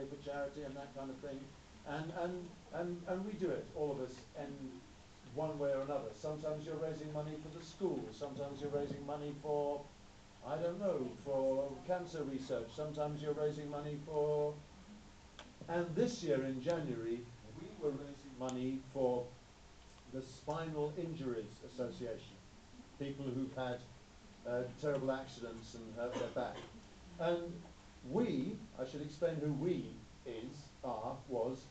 money for charity and that kind of thing. And we do it, all of us, in one way or another. Sometimes you're raising money for the school, sometimes you're raising money for, I don't know, for cancer research, sometimes you're raising money for... And this year in January, we were raising money for the Spinal Injuries Association, people who've had terrible accidents and hurt their back. And we, I should explain who we was,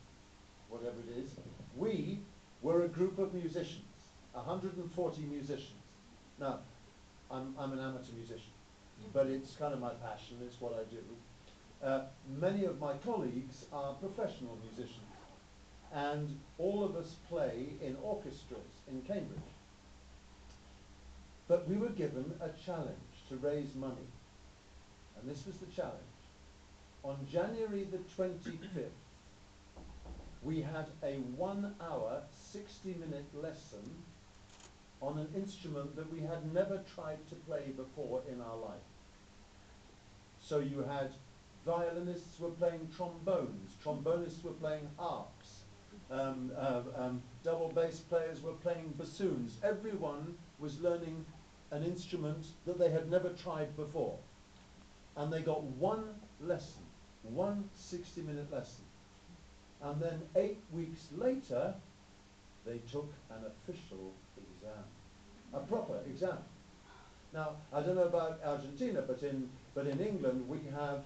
whatever it is, we were a group of musicians, 140 musicians. Now, I'm an amateur musician, but it's kind of my passion, it's what I do. Many of my colleagues are professional musicians, and all of us play in orchestras in Cambridge. But we were given a challenge to raise money, and this was the challenge. On January the 25th, we had a 1 hour, 60-minute lesson on an instrument that we had never tried to play before in our life. So you had violinists were playing trombones, trombonists were playing harps, double bass players were playing bassoons. Everyone was learning an instrument that they had never tried before. And they got one lesson, one 60-minute lesson. And then 8 weeks later, they took an official exam, a proper exam. Now, I don't know about Argentina, but in England, we have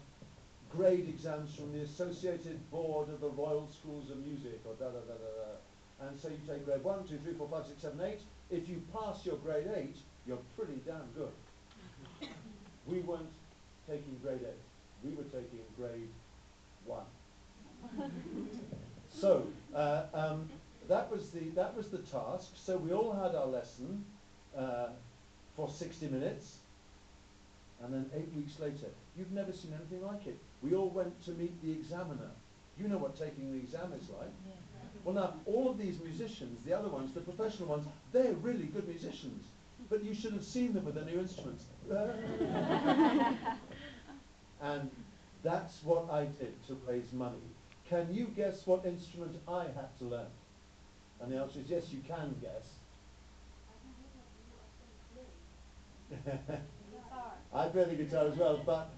grade exams from the Associated Board of the Royal Schools of Music, or da-da-da-da-da. And so you take grade 1, 2, 3, 4, 5, 6, 7, 8. If you pass your grade 8, you're pretty damn good. We weren't taking grade 8. We were taking grade 1. So that was the task. So we all had our lesson for 60 minutes, and then 8 weeks later, you've never seen anything like it. We all went to meet the examiner. You know what taking the exam is like. Yeah. Well, now all of these musicians, the other ones, the professional ones, they're really good musicians, but you should have seen them with their new instruments. And that's what I did to raise money. Can you guess what instrument I had to learn? And the answer is yes, you can guess. I play the guitar as well, but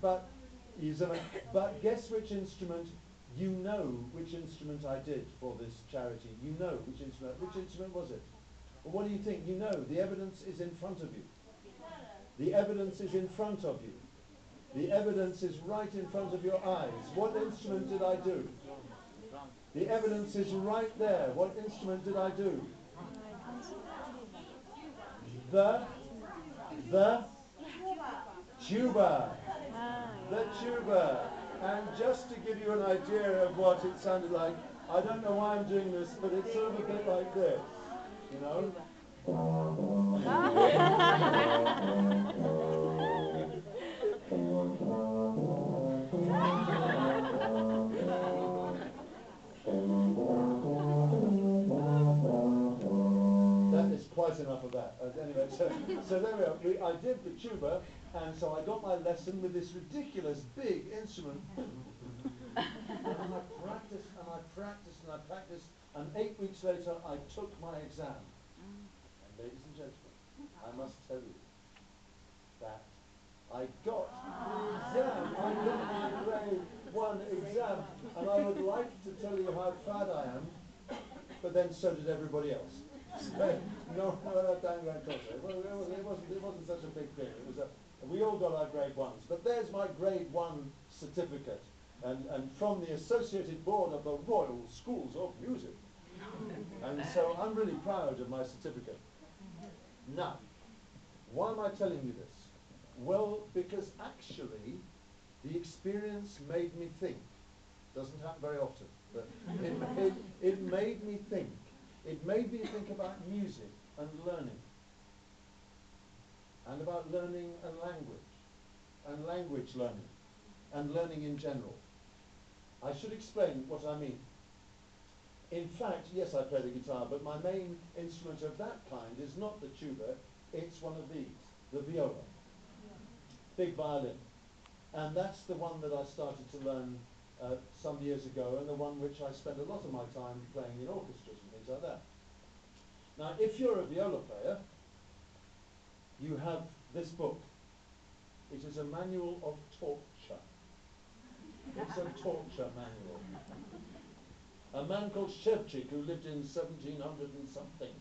guess which instrument, you know which instrument I did for this charity. You know which instrument was it? Well, what do you think? You know, the evidence is in front of you. The evidence is in front of you. The evidence is right in front of your eyes. What instrument did I do? The evidence is right there. What instrument did I do? The tuba. The tuba. And just to give you an idea of what it sounded like, I don't know why I'm doing this, but it's sort of a bit like this, you know? That is quite enough of that. Anyway, so there we are. I did the tuba, and so I got my lesson with this ridiculous big instrument. And I practiced, and I practiced, and I practiced, and 8 weeks later I took my exam. And ladies and gentlemen, I must tell you that I got the exam. I got my grade 1 exam, and I would like to tell you how proud I am, but then so did everybody else. No, dang grand culture. It wasn't such a big thing. We all got our grade 1s, but there's my grade 1 certificate, and from the Associated Board of the Royal Schools of Music. And so I'm really proud of my certificate. Now, why am I telling you this? Well, because actually, the experience made me think. Doesn't happen very often, but it made me think. It made me think about music and learning, and about learning and language learning, and learning in general. I should explain what I mean. In fact, yes, I play the guitar, but my main instrument of that kind is not the tuba, it's one of these, the viola, big violin. And that's the one that I started to learn some years ago, and the one which I spend a lot of my time playing in orchestras and things like that. Now, if you're a viola player, you have this book. It is a manual of torture. It's a torture manual. A man called Shevchik, who lived in 1700 and something,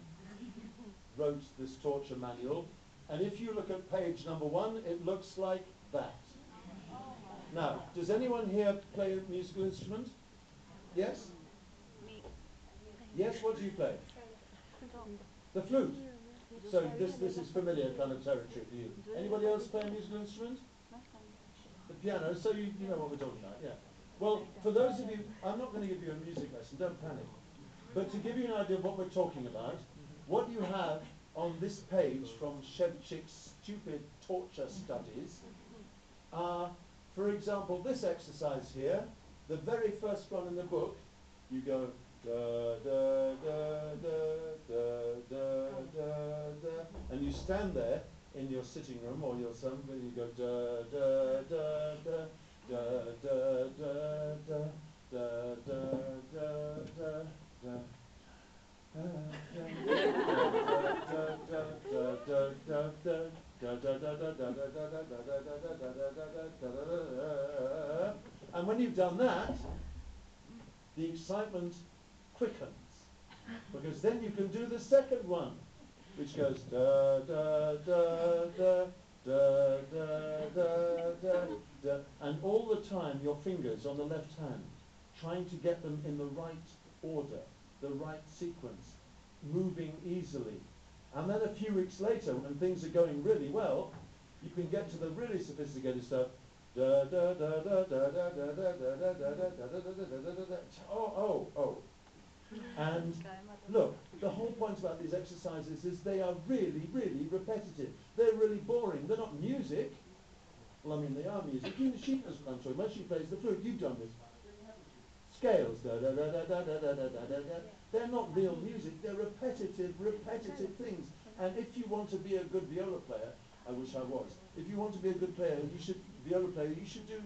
wrote this torture manual. And if you look at page number 1, it looks like that. Now, does anyone here play a musical instrument? Yes? Yes, what do you play? The flute. So this is familiar kind of territory for you. Anybody else play a musical instrument? The piano, so you know what we're talking about, yeah. Well, for those of you, I'm not going to give you a music lesson, don't panic. But to give you an idea of what we're talking about, what you have on this page from Shevchik's stupid torture studies are, for example, this exercise here, the very first one in the book. You go da da da da da da da, and you stand there in your sitting room or your somewhere. You go da da da da da da da da da da da da. And when you've done that, the excitement quickens, because then you can do the second one, which goes da da da da da da da da da, and all the time your fingers on the left hand trying to get them in the right order, the right sequence, moving easily. And then a few weeks later, when things are going really well, you can get to the really sophisticated stuff. Da da da da da da da da da da da da da da da. Oh. And look, the whole point about these exercises is they are really, really repetitive. They're really boring. They're not music. Well, I mean, they are music. She knows what I'm talking about. She plays the flute. You've done this. Scales. Da da da da da da da da da da. They're not real music. They're repetitive things. And if you want to be a good viola player, I wish I was. If you want to be a good player, viola player, you should do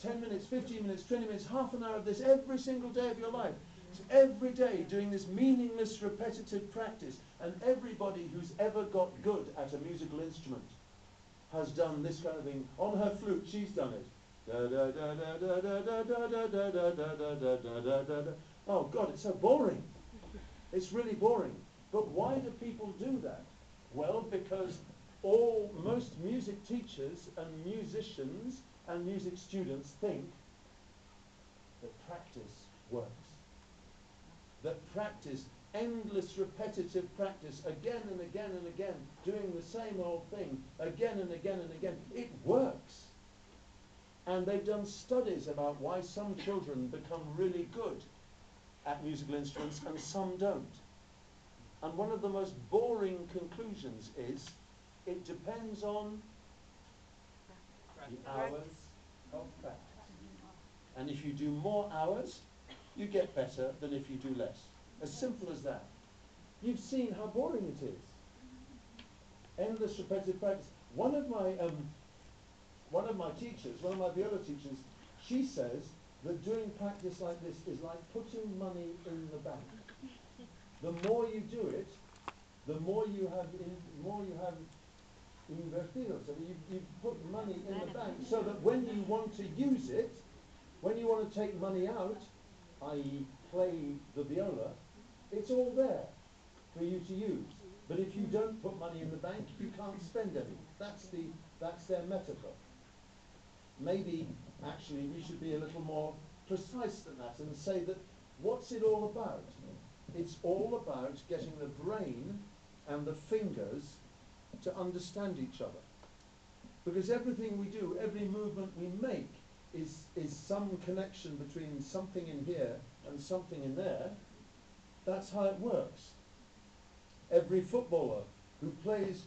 10 minutes, 15 minutes, 20 minutes, half an hour of this every single day of your life. So every day doing this meaningless, repetitive practice. And everybody who's ever got good at a musical instrument has done this kind of thing. On her flute, she's done it. Oh God, it's so boring. It's really boring. But why do people do that? Well, because most music teachers and musicians and music students think that practice works. That practice, endless repetitive practice, again and again and again, doing the same old thing, again and again and again, it works. And they've done studies about why some children become really good at musical instruments and some don't. And one of the most boring conclusions is it depends on the hours of practice. And if you do more hours, you get better than if you do less. As simple as that. You've seen how boring it is. Endless repetitive practice. One of my teachers, one of my viola teachers, she says that doing practice like this is like putting money in the bank. The more you do it, the more you have invertido. So you put money in the bank so that when you want to use it, when you want to take money out, i.e. play the viola, it's all there for you to use. But if you don't put money in the bank, you can't spend any. That's their metaphor. Maybe, actually, we should be a little more precise than that and say that what's it all about? It's all about getting the brain and the fingers to understand each other. Because everything we do, every movement we make, is some connection between something in here and something in there. That's how it works. Every footballer who plays